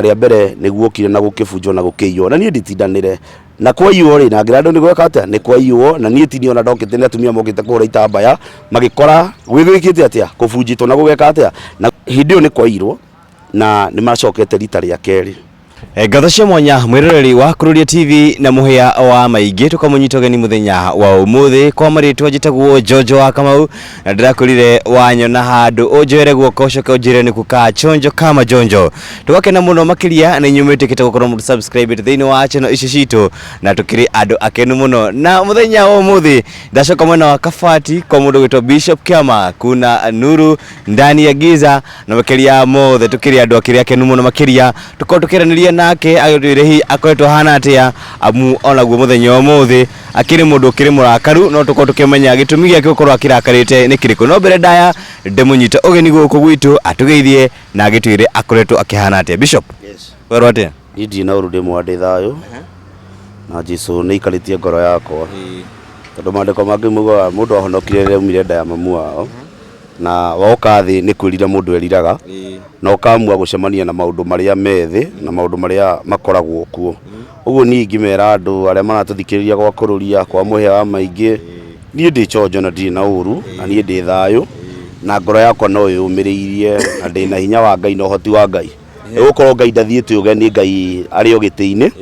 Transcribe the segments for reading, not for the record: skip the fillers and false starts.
ria mbere niguo kire na gukibunjwo na gukiyo na nie nditindanire na kwa iyo ri na ngirando ni gweka atia ni kwa iyo na nie tinio na ndokite ni atumia mokite kura itambaya magikora gwigwikite atia kubunjitwo na gugeka atia na hindio ni kwa irwo na ni macokete rita ria keri. Ngatho cia mwanya mwiroreri wa Kururia TV na muhia wa maingi tukamunyita geni muthenya wa umuthi kwa maritwa jitagwo Jojo wa Kamau na ndirakurire wanyona handu unjoere guoko ucoke unjire ni kuka chonjo kama jonjo tugakena muno makiria na inyumite kitagukorwo mu subscribe thiini wa channel ici citu na tukiri andu akenu muno na muthenya wa umuthi ndacoka mwena wa Kabati kwa mundu gwitwo Bishop Kiama kuna nuru ndani ya giza na makiria mothe tukiri andu akiri akenu muno makiria tukotukiraniria nake agirihi akoretwo hana atia amu onaguo muthenya wa muthi akiri mundu kiri murakaru no tuko tukimenya gitumi giake gukorwo akirakarite ni kiriko no mbere ndaya ndemunyita ugeni guku gwitu atugeithie na agitwire akoretwo akihana atia. Bishop, yes, wero atia ndi na urude mwande thayo na Jesu ni ikaritie ngoro yakwa tondu mandiko mangi mugo mundu ahonokire rire umire nda ya mamu wao na woka thi ni kwirire mundu eriraga na ukamua gucemania na maundu maria methi na maundu maria makoragwo kuo uguo ni ngimera andu aria maratuthikiriria gwa kururia kwa muhia wa maingi nie ndi chonjo na ndi na uru na nie ndi thayo na ngoro yakwa no yumiriirie na ndi na hinya wa Ngai na uhoti wa Ngai ugukorwo Ngai ndathiite ugeni Ngai ari o gitiini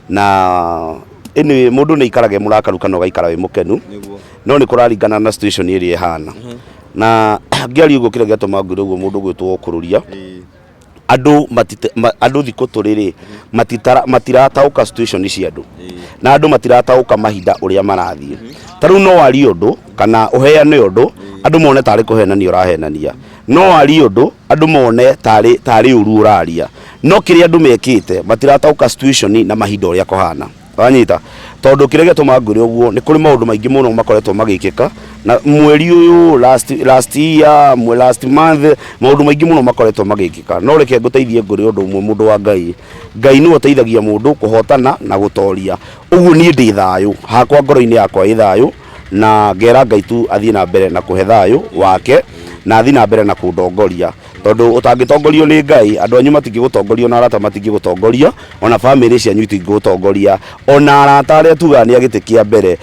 na ene mundu ni ikarage murakaru kana gaikara wi mukenu no ni kuraringana na situation iri ihana na ngiari ugo kire gatoma nguru ugo mundu gwitwo kururia andu thiko turiri matiratauka situation ici andu na andu matiratauka mahinda uria marathie taru no ari undu kana uheane undu andu mone tari kuhenania urahenania no ari undu andu mone tari uru uraria no kire andu mekite matiratauka situation na mahinda uria kohana wanyita tondu kirege tumanguri uguo ni kuri maundu maingi muno makoretwo magikika na mweri uyu last year last month maundu maingi muno makoretwo magikika no reke nguteithie nguri undu umwe mundu wa Ngai ni uteithagia mundu kuhotana na gutoria uguo ni ndi thayo hakwa ngoro-ini yakwa ithayo na ngera Ngai tu athie na mbere na kuhe thayo wake na athie na mbere na kundongoria tondu utangitongorio ni Ngai andu anyu matingigutongorio na arata matingigutongoria ona family cianyu itingigutongoria ona arata aria tuga ni agitikia mbere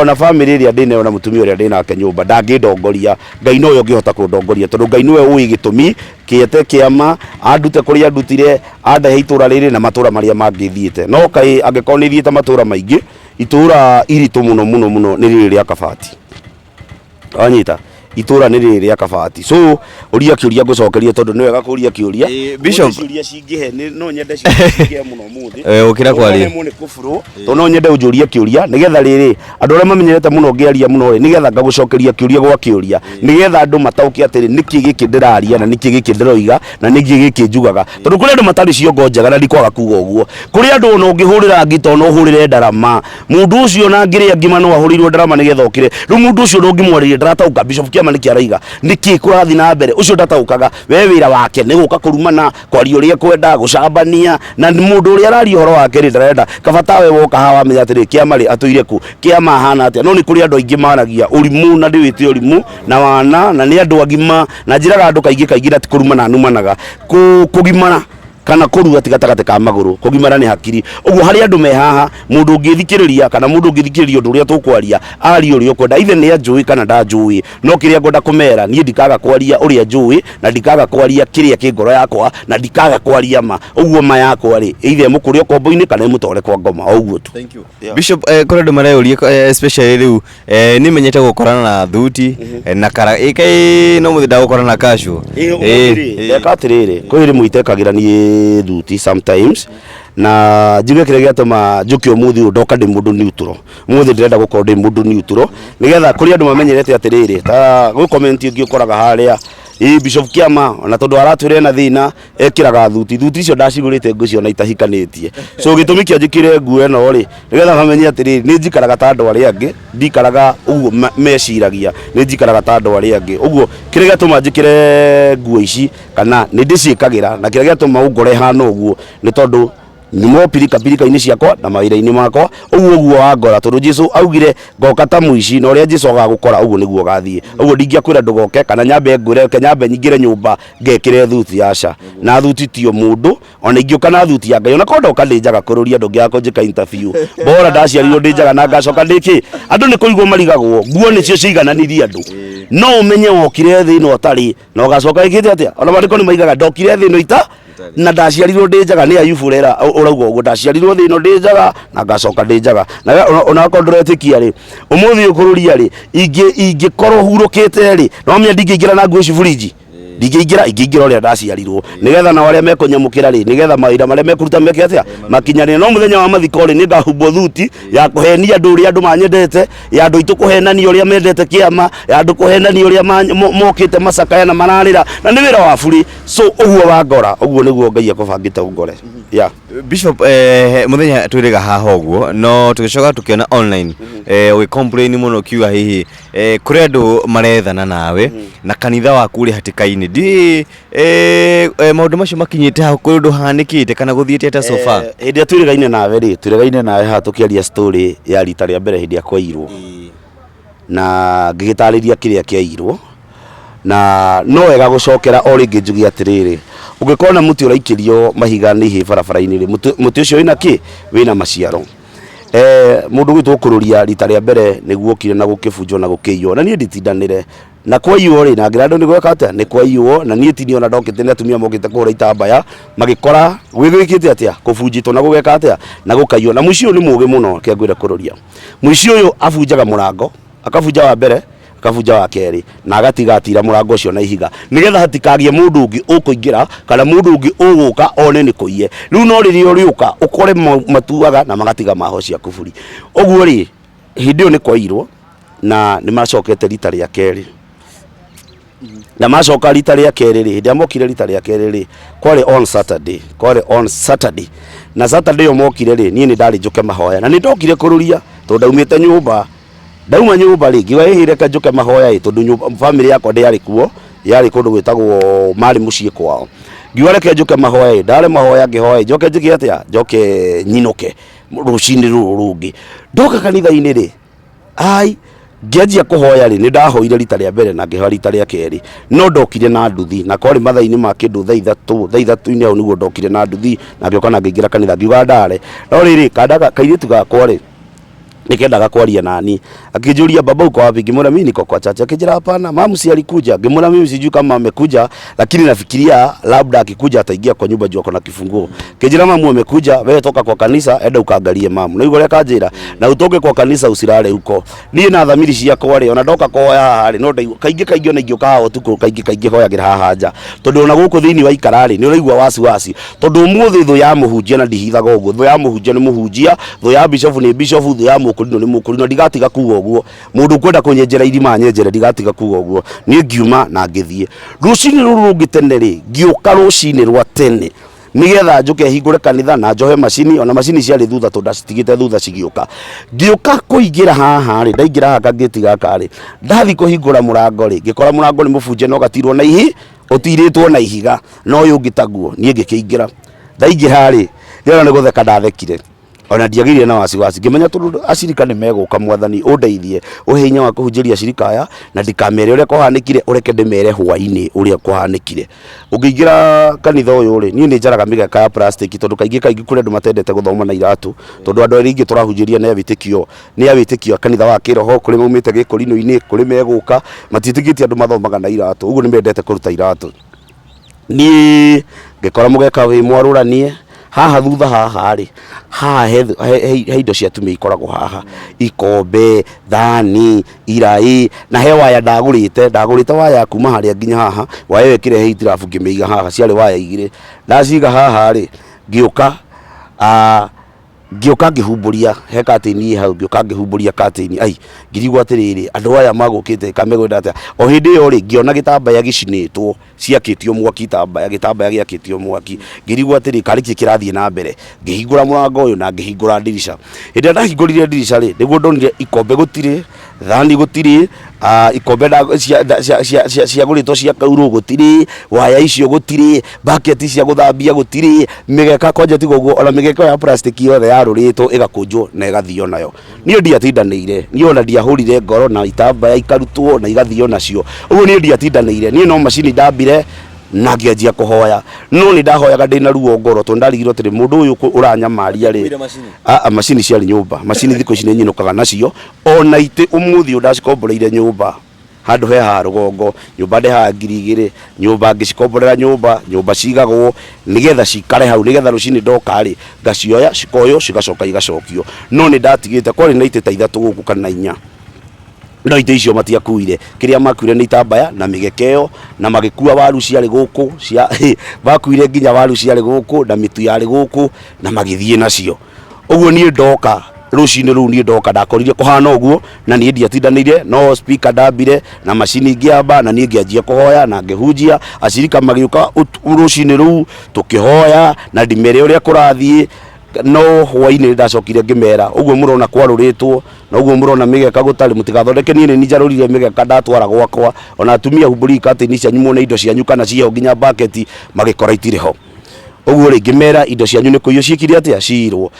ona family iria ndine ona mutumia uria ndinake nyumba ndangindongoria Ngai no yo ngihota kundongoria tondu Ngai niwe ui gitumi kiete kiama andute kuri andutire andahe itura riri na matura maria mangithiite no kai angikorwo ni thiite matura maingi itura iritu muno ni riri ria Kabati anyita itura ni riri ria Kabati so uria kiuria ngucokeria tondu ni wega kuria kiuria Bishop ciuria cingihe no nyende cingihe muno muthi ukira kwaria ni kufuru to no nyende ujuria kiuria nigetha riri andu aria mamenyerete muno ngiaria muno ri nigetha ngagucokeria kiuria gwa kiuria nigetha andu matauki atiri niki giki ndiraria na niki giki ndiroiga na niki giki njugaga tondu kuri andu matari ciongo njega na ndikwaga kuga uguo kuri andu no ngihurira ngito no hurire ndarama mundu ucio na ngiria ngima no ahurirwo ndarama nigetha ukire ru mundu ucio no ngimwaririe ndaratauka Bishop Kiama niki araiga niki kurathi na mbere ucio ndataukaga we wira wake ni guka kurumana kwari uria kwenda gucambania na mundu uria arari horo wake ri ndarenda Kabatawe woka hawa menya atiri Kiama ri atuire ku Kiama hana atia no ni kuri andu aingi maragia urimu na ndiwite urimu na wana na ni andu agima na njiraga andu kaingi na tikurumana numanaga kugimana kana kurua tigatagate ka maguru kugimara ni hakiri uguo hari andu me haha mundu ungithikiriria kana mundu ungithikiriria undu uria tukwaria ari uria kwenda ithe ni ajui kana ndajui no kiria ngenda kumera ni ndikaga kwaria uria njui na ndikaga kwaria kiria kingoro yakwa na ndikaga kwaria ma uguo ma yakwa ri ithe mukurio kombo-ini kana mutore kwa ngoma uguo tu. Thank you. Yeah. Bishop korado mareuria especially riu ni menyete gukorana na thuti na kara ikai no muthida gukorana na kashu katiriri kwiri muitekagira ni thuti sometimes na njuge kire gatuma njuki umuthi ndoka ndi mundu neutral muthi ndirenda gukorwo ndi mundu neutral nigetha kuri andu mamenyerete atiriri ta gu comment ungi ukoraga haria Bishop Kiama na tondu aratwire na thina ekiraga thuti icio ndacigurite ngucio na itahikanitie so gitumi kia njikire nguo eno ri nigetha bamenye atiriri ni njikaraga ta andu aria angi ndikaraga uguo meciragia ni njikaraga ta andu aria angi uguo kire gatuma njikire nguo ici kana ni ndicikagira na kire gatuma ungore hana uguo ni tondu nyumo pirika-ini ciakwa na mawira-ini makwa uguo wangora tondu Jesu augire ngoka ta muici na uria Jesu agagukora uguo niguo gathie uguo ndingiakwira ndugoke kana nyambe ngwire nyambe nyingire nyumba ngekire thuti yaca na thuti tio mundu ona ingiuka na thuti ya Ngai ona konda ukandinjaga kururia ndungiako njika interview bora ndaciarirwo ndinjaga na ngacoka ndiki andu ni kuigwo marigagwo nguo nicio ciigananirie andu no umenye wokire thi no tari na ugacoka ikite atia ona mariko ni maigaga ndokire thi no ita na ndaciarirwo ndinjaga ni Ayubu rera urauga uguo ndaciarirwo thi no ndinjaga na ngacoka ndinjaga na ona kondoretikia ri umuthi ukururia ri ingikorwo hurukite ri no menya ndingiingira na nguo cibuliji ndingiingira uria ndaciarirwo nigetha na aria mekunyamukira ri nigetha mawira maria mekuruta meke atia makinyane no muthenya wa mathiko ri ningahumbo thuti ya kuhenia andu uria andu manyendete ya andu itu kuhenania uria mendete kiama ya andu kuhenania uria mokite macakaya na mararira na ni wira wa buri so uguo wangora uguo niguo Ngai akubangite ungore yeah. Bishop muthenya twiriga haha uguo no tugicoka tukiona online we complain muno kiuga hihi kuri andu marethana nawe na kanitha waku ri hatikaini ndi maundu macio makinyite ha kuri ndu hanikite kana guthiete ata so far hindi twirigaine nawe ri twirigaine nawe ha tukiaria story ya rita ria mbere hindi akwairwo na ngigitariria kiria kiairwo na no wega gucokera o ringi njugi atiriri ungikona muti uraikirio mahiga ni hi barabara-ini ri muti ucio wina ki wina maciaro mundu gwitu ukururia rita ria mbere niguo kire na gukibunjo na gukiyo na nie nditindanire na kwa iyo ri na ngira ndu ni gweka atia ni kwa iyo na nie tini ona ndokite ni atumia mokite kuhura itambaya magikora gwigwikite atia kubunjitwo na gugeka atia na gukayo na muici uyu ni mugi muno kiangwira kururia muici uyu abunjaga murango akabunja wa mbere akabuja wa keri na agatigatira murango ucio na ihiga nigetha hatikagie mundu ungi ukuingira kana mundu ungi uguka one ni kuiye riu no riri uriuka ukore matuaga na magatiga maho cia kuburi uguo ri hindi yo ni kwairwo na ni macokete rita ria keri na macoka rita ria keri ri hindi amokire rita ria keri ri kwari on Saturday na Saturday yo mokire ri nie ni ndari njuke mahoya na ni ndokire kururia to ndaumite nyumba ndauma nyumba ri ngiwa ihire kanjuke mahoya tondu nyumba family yakwa ndiari kuo yari kundu gwitagwo mari mucii kwao ngiwa reke njuke mahoya ndare mahoya ngihoya njoke njike atia njoke nyinuke rucini rungi ndoka kanitha-ini ri ai ngianjia kuhoya ri ni ndahoire rita ria mbere na ngihoya rita ria keri no ndokire na nduthi na kwari mathaa-ini ma kindu thaa ithatu-ini au niguo ndokire na nduthi na ngioka na ngiingira kanitha ngiuga ndare no riri kandaga kairitu gakwa ri nikendaga kwaria nani akijuria baba uko wapi ngimwona mimi niko kwa chacha akijira hapana mama si alikuja ngimwona mimi sijui kama amekuja lakini nafikiria labda akikuja ataingia kwa nyumba juu kuna kifunguo kijira mama amekuja wewe toka kwa kanisa enda ukaangalie mama na yuko leka njira na utoke kwa kanisa usirare huko nie na thamiri ciakwa ri ona ndoka kuhoya haha ri no kaingi ona ingioka utuku kaingi hoyagira haha nja tondu ona guku thiini wa ikarari ni uraigwa wasi tondu umuthi thu ya muhunjia na ndihithaga uguo thu ya muhunjia ni muhunjia thu ya bishop ni bishop thu ya mukurino ni mukurino ndigatiga kuwa uguo mundu kwenda kunyenjera irima nyenjere ndigatiga kuwa uguo ni ngiuma na ngithie rucini ruru rungi tene ri ngiuka rucini rwa tene nigetha njuke hingure kanitha na njohe macini ona macini ciari thutha tondu citigite thutha cigiuka ngiuka kuingira haha ri ndaingira haha kangiti gaka ri ndathi kuhingura murango ri ngikora murango ni mubunje no gatirwo na ihi utiritwo na ihiga no uyu ngitaguo nie ngikiingira ndaingira ri rero ni gutheka ndathekire ona ndiagirie na wasiwasi ngimenya tondu acirika ni meguka mwathani undeithie uhinya wa kuhunjiria acirika aya na ndikamere uria kwahanikire ureke ndimere hwaini uria kwahanikire ungiingira kanitha uyu ri nie ni njaraga migeka ya plastic tondu kaingi kure andu matendete guthoma na iratu tondu andu eringi turahunjiria na witikio kanitha wa kiroho kuri maumite gikurino-ini kuri meguka matitikitie andu mathomaga na iratu uguo ni mendete kuruta iratu ni ngikora mugeka wi mwaruranie haha thutha haha ri haha he indo cia tumia ikoragwo haha ikombe thani irai na he waya ndagurite waya kuma haria nginya haha waya wekire he itirabu ngimiiga haha ciari waya igire ndaciga haha ri ngioka ngihumburia he katini hau ngioka ngihumburia katini ai ngirigwa atiriri andu aya magukite kamegwenda atia o hindi yo ri ngiona gitambaya gicinitwo ciakĩtio mwaki gĩtambaya gĩakĩtio mwaki ngĩrigwo atĩrĩ karĩki kĩrathiĩ na mbere ngĩhingũra mũrango ũyũ na ngĩhingũra ndirisha hĩndĩ ndahingũrire ndirisha rĩ nĩguo ndonire ikombe gũtirĩ thani gũtirĩ ikombe cia gũrĩtwo cia kaurũ gũtirĩ waya icio gũtirĩ bucket cia gũthambia gũtirĩ mĩgeka kwanja tiga ũguo ona mĩgeka ya plastic yothe yarũrĩtwo ĩgakũnjwo na ĩgathio nayo niĩ ndiatindanĩire niĩ ona ndiahũrire ngoro na itambaya ikarutwo na igathio nacio ũguo niĩ ndiatindanĩire niĩ no macini ndambire na ngĩanjia kũhoya no nĩ ndahoyaga ndĩna ruo ngoro tondũ ndarigirwo atĩrĩ mũndũ ũyũ ũranyamaria rĩ macini ciarĩ nyũmba macini thikũ ici nĩ nyinũkaga nacio ona itĩ ũmũthĩ ũndacikomboreire nyũmba handũ he ha rũgongo nyũmba ndĩhaga 2,000 nyũmba ngĩcikomborera nyũmba cigagwo nĩgetha cikare hau nĩgetha rũcinĩ ndoka rĩ ngacioya cikoywo cigacoka igacokio no nĩ ndatigĩte kwarĩ na itĩ ta 3 gũkũ kana 4 no itĩ icio matiakuire kĩrĩa makuire nĩ itambaya na mĩgekeo na magĩkua waru ciarĩ gũkũ bakuire nginya waru ciarĩ gũkũ na mĩtu yarĩ gũkũ na magĩthiĩ nacio ũguo niĩ ndoka rũcinĩ rũu niĩ ndoka ndakorire kũhana ũguo na niĩ ndiatindanĩire no speaker ndambire na macini ngĩamba na niĩ ngĩanjia kũhoya na ngĩhunjia acirika magĩũka rũcinĩ rũu tũkĩhoya na ndimere ũrĩa kũrathiĩ no hwainĩ ndacokire ngĩmera ũguo mũrona kwarũrĩtwo na ũguo mũrona mĩgeka gũtarĩ mũtigathondeke niĩ nĩ njarũrire mĩgeka ndatwara gwakwa ona atumia humbũri katĩ-inĩ cianyu muone indo cianyu kana ciho nginya bucket magĩkora itirĩ ho ũguo rĩ ngĩmera indo cianyu nĩ kũiywo ciĩkire atĩa cirwo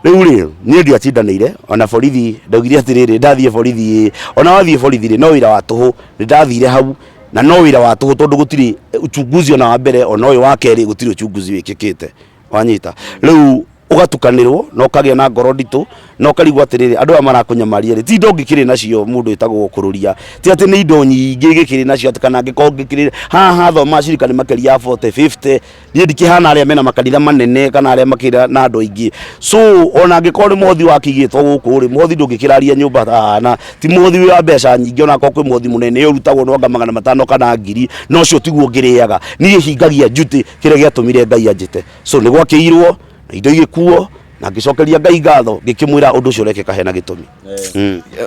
rĩu rĩ niĩ ndiatindanĩire ona borithi ndaugire atĩrĩrĩ ndathiĩ borithi ona wathiĩ borithi rĩ no wĩra wa tũhũ nĩ ndathire hau na no wĩra wa tũhũ tondũ gũtirĩ uchunguzi ona wa mbere ona ũyũ wa kerĩ gũtirĩ uchunguzi wĩkĩkĩte wanyita rĩu ũgatukanĩrwo na ũkagĩa na ngoro nditũ na ũkarigwo atĩrĩrĩ andũ aya marakũnyamaria rĩ ti indo ngĩkĩrĩ nacio mũndũ wĩtagwo kũrũria ti atĩ nĩ indo nyingĩ gĩkĩrĩ nacio atĩ kana ngĩkorwo ngĩkĩrĩ haha thoma cirika nĩ makĩria ya 40 50 niĩ ndikĩhana arĩa mena makanitha manene kana arĩa makĩrĩ na andũ aingĩ so ona ngĩkorwo nĩ mothi wakĩigĩtwo gũkũ rĩ mothi ndũngĩkĩraria nyũmba na ti mothi wa mbeca nyingĩ ona korwo kwĩ mothi mũnene ũrutagwo no anga 500 kana 1000 no ũcio tiguo ngĩrĩaga niĩ hingagia njuti kĩrĩa gĩatũmire Ngai anjĩte so nĩ gwakĩirwo indo igĩkuo na ngĩcokeria Ngai ngatho ngĩkĩmwĩra ũndũ ũcio ũrekĩka hena gĩtũmi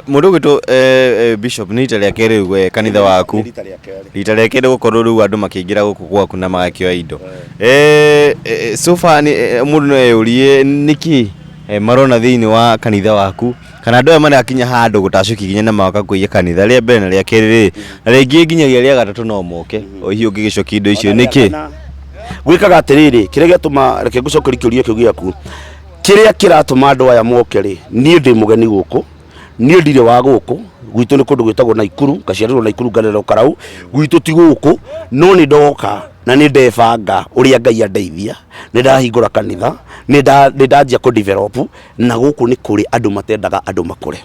mũndũ gwitũ Bishop nĩ rita rĩa kerĩ rĩu kanitha waku rita rĩa kerĩ gũkorwo rĩu andũ makĩingĩra gũkũ gwaku na magakĩoya indo so far mũndũ no eyũrie nĩkĩ marona thĩinĩ wa kanitha waku kana andũ aya marakinya handũ gũtacũki nginya na maka kũiya kanitha rĩa mbere na rĩa kerĩ rĩ na rĩngĩ nginyagia rĩa gatatũ no moke o hihi ũngĩgĩcokia indo icio nĩkĩ gwĩkaga atĩrĩrĩ kĩrĩa gĩatũma reke ngũcokerie kĩũria kĩu gĩaku kĩrĩa kĩratũma andũ aya moke rĩ niĩ ndĩ mũgeni gũkũ niĩ ndirĩ wa gũkũ gwitũ nĩ kũndũ gwĩtagwo Naikuru ngaciarĩrwo Naikuru ngarerwo Karau gwitũ ti gũkũ no nĩ ndoka na nĩ ndebanga ũrĩa Ngai andeithia nĩ ndahingũra kanitha nĩ ndanjia kũ-develop na gũkũ nĩ kũrĩ andũ matendaga andũ makũre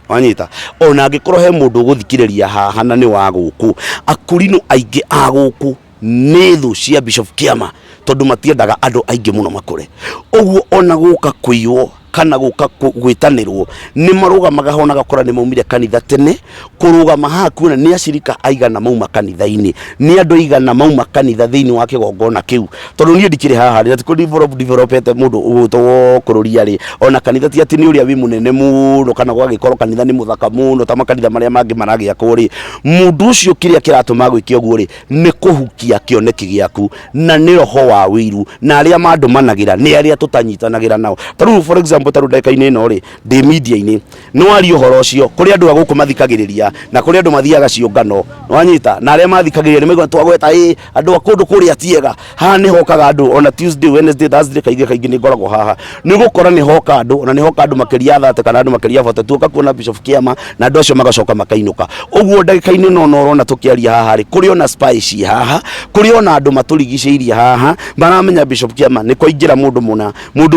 wanyita ona angĩkorwo he mũndũ ũgũthikĩrĩria haha na nĩ wa gũkũ akurino aingĩ a gũkũ nĩ thũ cia Bishop Kiama tondũ matiendaga andũ aingĩ mũno makũre ũguo ona gũka kũiywo kana gũka gwĩtanĩrwo nĩ marũgamaga hona gakora nĩ maumire kanitha tene kũrũgama haha kuona nĩ acirika aigana mauma kanitha-inĩ nĩ andũ aigana mauma kanitha thĩinĩ wa kĩgongona kĩu tondũ niĩ ndikĩrĩ haha rĩ atĩ developete mũndũ ũgũtwo kũrũria rĩ ona kanitha ti atĩ nĩ ũrĩa wĩ mũnene mũno kana gwagĩkorwo kanitha nĩ mũthaka mũno ta makanitha marĩa mangĩ maragĩakwo rĩ mũndũ ũcio kĩrĩa kĩratũma gwĩke ũguo rĩ nĩ kũhukia kĩoneki gĩaku na nĩ roho wa wĩiru na arĩa mandũmanagĩra nĩ arĩa tũtanyitanagĩra nao tarĩu for example taru ndeka-inĩ ĩno rĩ ndĩ media-inĩ nĩ wario ũhoro ũcio kũrĩ andũ a gũkũ mathikagĩrĩria na kũrĩ andũ mathiaga ciũngano wanyita na arĩa mathikagĩrĩria nĩ maigua twagweta andũ a kũndũ kũrĩa tiega haha nĩ hokaga andũ ona Tuesday Wednesday Thursday kaingĩ nĩ ngoragwo haha nĩ gũkora nĩ hoka andũ ona nĩ hoka andũ makĩria 30 kana andũ makĩria 40 tuoka kuona Bishop Kiama na andũ acio magacoka makainũka ũguo ndagĩka-inĩ no ũrona tũkĩaria haha rĩ kũrĩ ona spice haha kũrĩ ona andũ matũrigicĩirie haha maramenya Bishop Kiama nĩ kwaingĩra mũndũ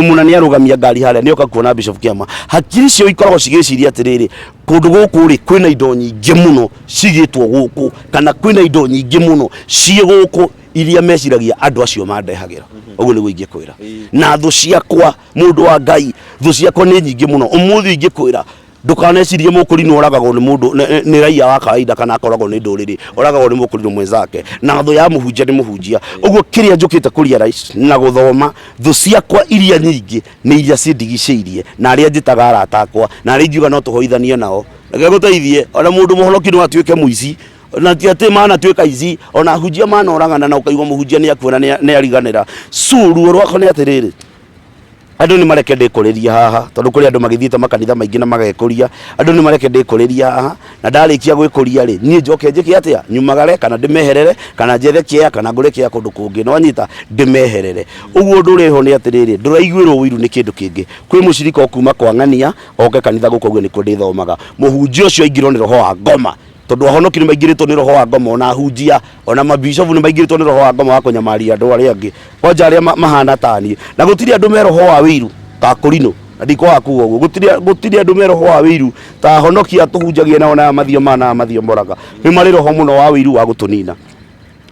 mũna nĩ arũgamia ngari harĩa nĩ oka kuona Bishop Kiama hakiri cio ikoragwo cigĩciria atĩrĩrĩ kũndũ gũkũ rĩ kwĩna indo nyingĩ mũno cigĩtwo gũkũ kana kwĩna indo nyingĩ mũno ciĩ gũkũ iria meciragia andũ acio mandehagĩra ũguo nĩguo ingĩkwĩra na thũ ciakwa mũndũ wa Ngai thũ ciakwa nĩ nyingĩ mũno ũmũthĩ ingĩkwĩra ndũkanecirie mũkũrinũ oragagwo nĩ mũndũ nĩ raia wa kawaida kana akoragwo nĩ ndũrĩrĩ oragagwo nĩ mũkũrinũ mwenzake na thũ ya mũhunjia nĩ mũhunjia ũguo kĩrĩa njũkĩte kũria rais na gũthoma thũ ciakwa iria nyingĩ nĩ iria cindigicĩirie na arĩa njĩtaga arata akwa na arĩa ingiuga no tũhoithanie nao reke gũteithie ona mũndũ mũhonoki no atuĩke mũici na tiate mana tweka izi ona hujia mana orangana na ukaigwa muhujia ni akuona ni ariganira suru rwako ni atiriri andu ni mareke ndikureria haha tondu kuri andu magithiite makanitha maingi na magekuria andu ni mareke ndikureria haha na ndarikia gwikuria ri nie njoke njiki atia nyumagare kana ndimeherere kana njethe kia kana ngure kia kundu kungi no anyita ndimeherere uguo nduriho ni atiriri nduraiguirwo wiru ni kindu kingi kwi mucirika okuma kwa ng'ania oke kanitha gukoguo ni kundi thomaga muhunjia ucio aingirwo ni roho wa ngoma tondu ahonoki ni maingiritwo ni roho wa ngoma ona hunjia ona mabishofu ni maingiritwo ni roho wa ngoma wa kunyamaria andu aria angi onja aria mahana tani na gutiri andu me roho wa wiru ta kurino na ndiko akuo uguo gutiri andu me roho wa wiru ta ahonokia tuhunjagie na ona mathio moraga ni mari roho muno wa wiru wa gutunina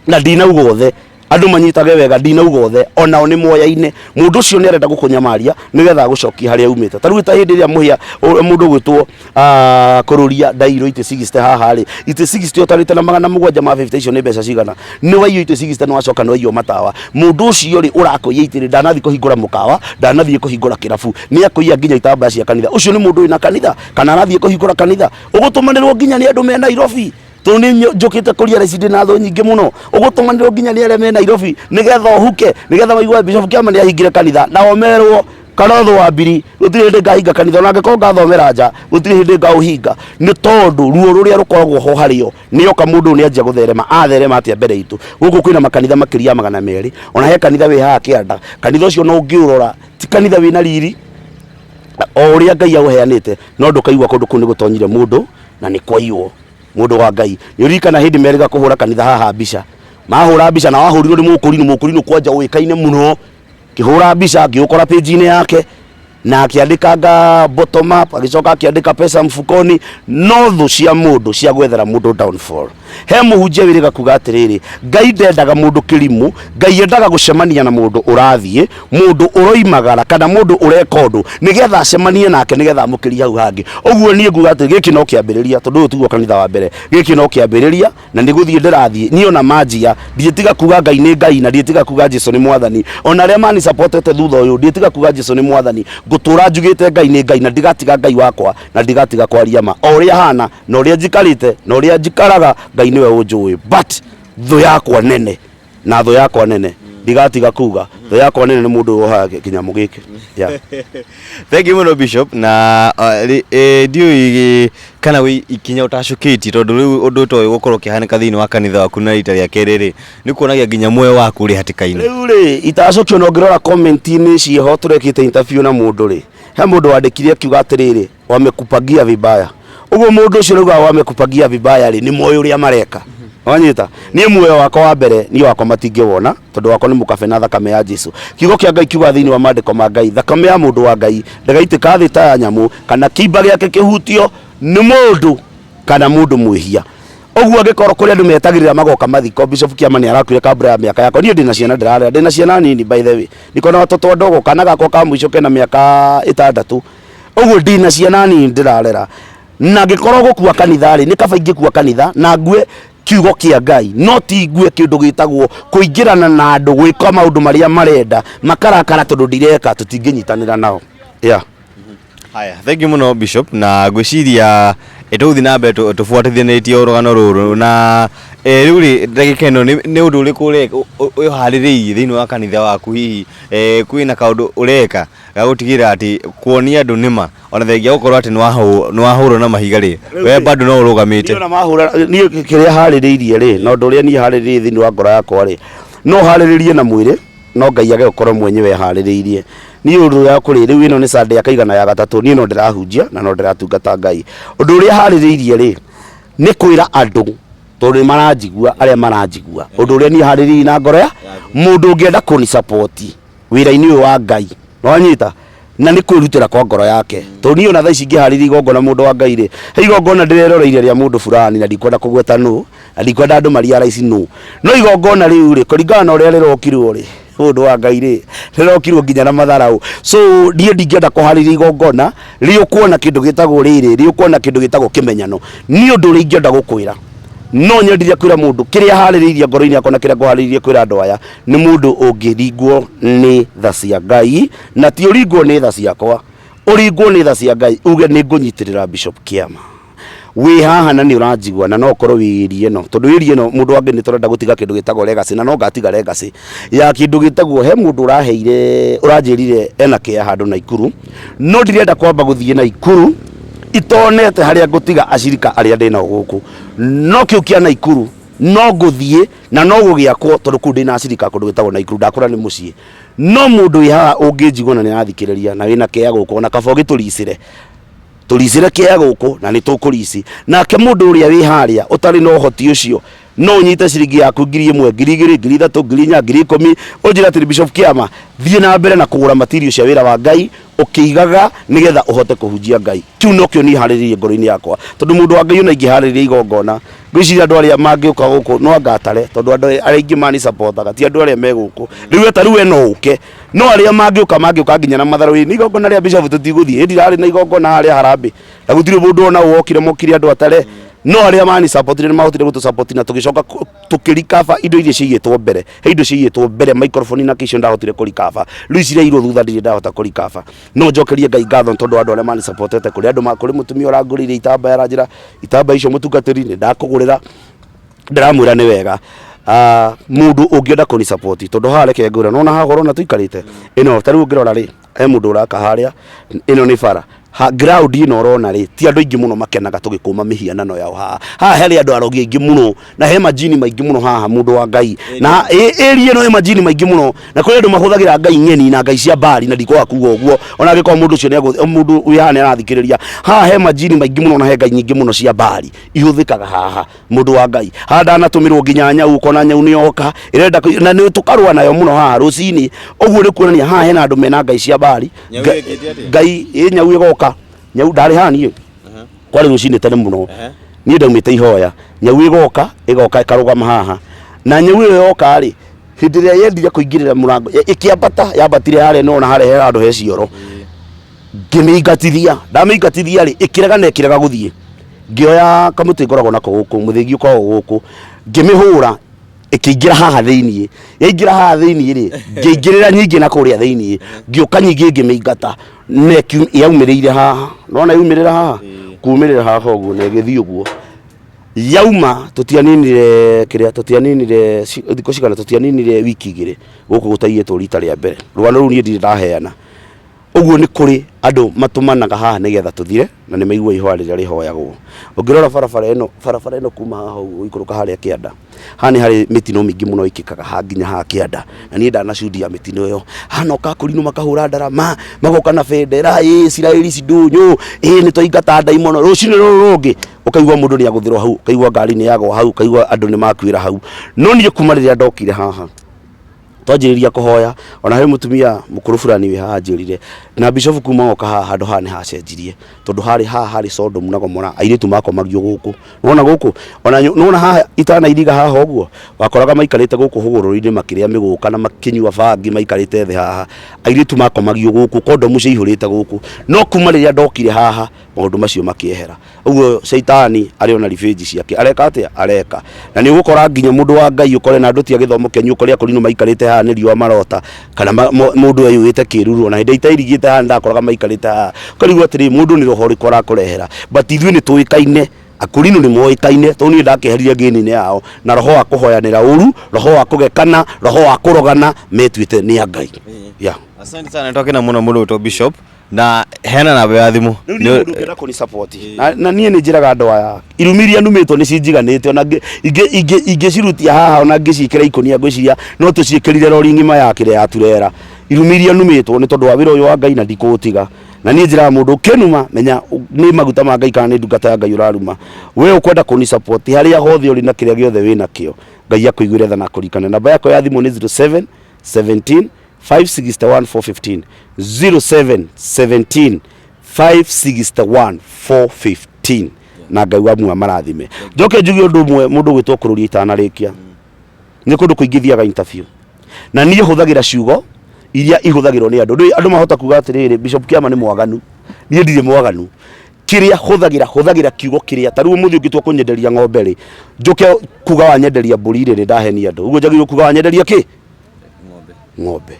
na ndinauga othe andu manyitage wega ndinauga othe ona ni moya-ine mundu ucio ni arenda gukunyamaria nigetha gucokia haria umite ta riu ta hindi ria muhia mundu gwitwo kururia Ndairo ite 60 haha ri ite 60 otarite na 750 icio ni mbeca cigana ni waiywo ite 60 no acoka no waiywo matawa mundu ucio ri urakuiya itiri ndanathi kuhingura mukawa ndanathi kuhingura kirabu ni akuiya nginya itambaya cia kanitha ucio ni mundu ina kanitha kana arathie kuhingura kanitha ugutumanirwo nginya ni andu me Nairobi tuni njukite kuria recidi na tho nyingi muno ugutumanirwo nginya ni aria me Nairobi nigetha uhuke nigetha waigwa Bishop Kiama ni ahingire kanitha na omerwo karotho wa mbiri gutiri hindi ngahinga kanitha ona ngeko ngathomera nja gutiri hindi ngauhinga ni tondu ruo ruria rukoragwo ho hario ni oka mundu ni anjia gutherema atherema atia mbere itu guku kwina makanitha makiria 200 ona he kanitha wi haha kianda kanitha ucio no ngiurora ti kanitha wina riri o uria Ngai auheanite no ndukaigwa kundu kuni gutonyire mundu na ni kwaiywo mundu wa Ngai ni urikana hindi meriga kuhura kanitha haha mbica mahura mbica na wahurirwo ni mukurino kwanja uikaine muno kihura mbica giukora page-ini yake na akiandikanga bottom up agicoka akiandika pesa mfukoni no thu cia mundu cia gwethera mundu downfall he muhunjia wiriga kuga atiriri Ngai ndendaga mundu kirimu Ngai endaga gucemania na mundu urathie mundu uroimagara kana mundu ureka undu nigetha acemanie nake nigetha amukiria hau hangi uguo nie nguga ati giki no kiambiriria tondu tuguo kanitha wa mbere giki no kiambiriria na niguthie ndirathie ni ona manjia ndietiga kuga Ngai ni Ngai na ndietiga kuga Jesu ni mwathani ona aria mani supportete thutha uyu ndietiga kuga Jesu ni mwathani gutura njugite Ngai ni Ngai na ndigatiga Ngai wakwa na ndigatiga kwaria ma o uria hana na uria njikarite na uria njikaraga Ngai niwe unjui but thu yakwa nene na thu yakwa nene ndigatiga kuga thu yakwa nene ni mundu woha kinyamu giki yeah. Thank you muno Bishop na ndiu kana wi ikinya utacukiti tondu riu undu to gukorwo kihanika thiini wa kanitha waku na rita ria keriri ni kuonagia nginya muoyo waku ri hatikaini riu ri itacukio no ngirora comment-ini cieho turekite interview na mundu ri he mundu wandikire akiuga atiriri wamekupagia vibaya uguo mundu ucio riuga wamekupagia vibaya ri ni moyo uria mareka wanyita ni muoyo wako wa mbere ni wako matingewona tondu wako ni mukabe na thakame ya Jesu kiugo kia Ngai kiuga thiini wa mandiko ma Ngai thakame ya mundu wa Ngai ndagaitika thi ta ya nyamu kana kiimba giake kihutio ni mundu kana mundu mwihia uguo angikoro kuri andu metagirira magoka mathiko Bishop Kiama ni arakwire kabla ya miaka yako nie ndina ciana ndirarera ndina ciana nini by the way niko na watoto ndogo kana gako ka mwisho kena miaka 6 uguo ndina ciana nini ndirarera na ngikoro gukua kanitha ri ni kaba ingikua kanitha na ngue kiugo kia Ngai no ti ngue kindu gitagwo kuingirana na andu gwika maundu maria marenda makarakara tondu ndireka tutinginyitanira nao yeah. Haya, thank you muno Bishop na gwiciria etuthi na mbe tufuatithanitie urugano ruru na riu ri ndagika ino ni undu uriku uhaririirie thiini wa kanitha waku hihi kwina kaundu ureka gagutigira ati kuonia andu nima ona thengia gukorwo ati ni wahurwo na mahiga ri we bado no urugamite ni ona mahura ni kiria haririirie ri no ndu uria ni haririirie thiini wa ngoro yakwa ri no haririirie na mwiri no Ngai age gukorwo mwenyewe haririirie ni undu ya kuri riu ino ni Sunday akaigana ya gatatu ni no ndirahunjia na no ndiratungata Ngai undu uria haririirie ri ni kwira andu tondu maranjigua aria maranjigua undu uria ni haririirie na ngoro ya mundu ungienda kuni support wira-ini uyu wa Ngai no nyita na ni kwirutira kwa ngoro yake tondu ni ona thaa ici ngihaririirie igongona mundu wa Ngai ri he igongona ndireroreire ria mundu fulani na ndikwenda kugweta nu na ndikwenda andu mariara ici nu no igongona riu ri kuringana na uria rirokirwo ri mundu wa Ngai ri rirokirwo nginya na matharau so ndie ndingienda kuhaririria igongona ri kuona kindu gitagwo riri ri kuona kindu gitagwo kimenyano ni undu ri ingienda gukwira no nyendiria kwira mundu kiria haririirie ngoro-ini akona kiria nguhaririirie kwira andu aya ni mundu ungiringwo ni tha cia Ngai na ti uringwo ni tha ciakwa uringwo ni tha cia Ngai uge ni ngunyitirira Bishop Kiama wi haha na ni uranjigwa na no korwo wirie no tondu wirie no mundu wangi ni torenda gutiga kindu gitagwo legacy na no ngatiga legacy ya kindu gitagwo he mundu uraheire uranjirire ena kia handu Naikuru no ndirenda kwamba guthie Naikuru itonete haria ngutiga acirika aria ndina guku no kiu kia Naikuru no nguthie na no gugiakwo tondu ku ndina acirika kundu gitagwo Naikuru ndakora ni mucii no mundu wi haha ungijigwa na ni arathikiriria na wina kia guku na kaba ugituricire tulicire kia guku na ni tukurici nake mundu uria wi haria utari no hoti ucio no nyite ciringi yaku 1000 2,000 3,000 4,000 10,000 unjira ati Bishop Kiama thie na mbere na kugura material cia wira wa Ngai ukiigaga nigetha uhote kuhunjia Ngai kiu no kio ni hariririe ngoro-ini yakwa tondu mundu wa Ngai una ingi hariririe igongona ngwiciria andu aria mangiuka guku no angatare tondu andu aria ingi mani supportaga ti andu aria me guku riu eta riu eno uke no aria mangiuka nginya na matharu-ini igongona ria Bishop tutiguthie ndirari na igongona haria Harambe na gutire mundu ona wokire mokire andu atare no aria mani support ni mahotire gutu support na tugicoka tukirikava indo iria cigitwo mbere he indo cigitwo mbere microphone na kisho ndahotire kurikava riu cireirwo thutha ndire ndahota kurikava no njokerie Ngai ngatho tondu andu aria mani supportete kuri andu makuri mutumia urangurire itambaya ranjira itambaya icio mutungatiri ni ndakugurira ndiramwira ni wega mundu ungienda kuni support tondu hareke ngura nona hagoro na tuikarite ino tariu ngirora ri he mundu uraka haria ino ni bara ha ground ino rona ri ti andu ingi muno makenaga tugikuma mihianano yao ha heli andu arogi ingi muno na he majini maingi muno haha mundu wa Ngai na area no he majini maingi muno na kuri andu mahuthagira Ngai ngeni na Ngai cia bari na ndiko akuga uguo ona giko mundu cio ni mundu uyane arathikiriria ha he majini maingi muno na he Ngai nyingi muno cia bari ihuthikaga haha mundu wa Ngai ha ndanatumiro nginya nyau kona nyau ni oka irenda na ni tukarwa nayo muno haha rucini uguo ni kuonania haha hena andu mena Ngai cia bari Ngai nyau igoka nyau ndari hani kwari rucini tene muno ni ndaumite ihoya nyau igoka ikarugama haha na nyau iyo yoka ri hindi ria yendire kuingirira murango ikiambata yambatire hare no na hare andu he cioro ngimiingatithia ndamiingatithia ri ikirega na ikirega guthie ngioya kamuti ngoragwo nako guku muthingi uko guku ngimihura ikiingira haha thiini yaingira haha thiini ri ngiingirira nyingi na kuria thiini ngioka nyingi ngimiingata neku yaumirire haha nona yaumirira haha kumirira haha uguo na githii uguo yauma tutianinire kiria tutianinire thiko cigana tutianinire wiki igiri guku gutaiyetwo rita ria mbere rwano ru nie ndire ndaheana uguo ni kuri andu matumanaga haha nigetha tuthire na ni maigua ihoya riria rihoyagwo ungirora barabara ino kuma haha ikuruka haria Kianda hani hari mitino mingi muno ikikaga ha nginya ha Kianda na nie ndanacundia mitino iyo hanoka kurinu makahura ndarama magoka na bendera Israeli cidunyu ni twaingata ndaimono rucini rungi ukaigua mundu ni aguthirwo hau ukaigua ngari ni yagwa hau ukaigua andu ni makwira hau no nie kuma riria ndokire haha twanjiriria kuhoya ona he mutumia mukuru fulani wi haha njirire na Bishop kuma oka haha handu haha ni hacenjirie tondu hari haha hari Sodom na Gomora airitu makomagio guku nona guku ona nona haha itana iriga haha uguo wakoraga maikarite guku hugururi-ini makiria miguka na makinyua bangi maikarite thi haha airitu makomagio guku kondomu ciihurite guku no kuma riria ndokire haha maundu macio makiehera uguo Shaitani ari ona revenge ciake areka atia areka na ni ugukora nginya mundu wa Ngai ukore na ndutia githomo kenyu ukoria kurinu maikarite haha ni riwa marota kana mundu ayuite kiruru na hindi itairigite haha ndakoraga maikarite haha ukarigwa atiri mundu ni roho rikora kurehera but ithui ni tuikaine akurinu ni moikaine to ni ndakeheria ngini-ini yao na roho wa kuhoyanira uru roho wa kugekana roho wa kurogana metuite ni Ngai asante sana nitoke na muno to Bishop na hena na ya thimu ni undu kuni support na nie ni njiraga andu aya irumiria numitwo ni cinjiganite ona inge cirutia haha ona ngicikira ikonia ngwiciria no tuciikirire rori ngima ya kire ya turera irumiria numitwo ni tondu wa wira uyu wa Ngai na ndikutiga na nie njira mundu kenuma menya ni maguta ma Ngai kana ni ndungata ya Ngai uraruma we ukwenda kuni support haria hothe uri na kiria giothe wina kio Ngai akuiguire tha na kurikana namba yako ya thimu ni 07 17 561 415 0717 561 415 na Ngai wa mwa marathime njoke njugi undu mwe mundu gwitwo kururia itanarikia ni kundu kuingithiaga interview na nie huthagira ciugo iria ihuthagirwo ni andu mahota kuga atiriri Bishop Kiama ni mwaganu nie ndire mwaganu kiria huthagira kiugo kiria taru muthi ungitwo kunyenderia ng'ombe ri njoke kuga wanyenderia mburi ri ndaheni andu uguo njagirwo kuga wanyenderia ki ng'ombe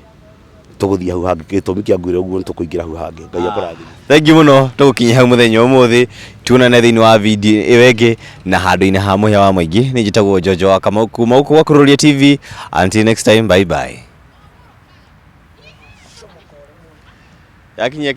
tuguthia hau hangi gitumi kia ngwire uguo tukuingira hau hangi ngai akurathime. Thank you muno tugukinya hau muthenya umuthi tuonane thiini wa video iyo ingi na handu-ini ha muhia wa maingi ni njitagwo Jojo wa Kamau kuma guku gwa Kururia TV. Until next time, bye bye. Yakinya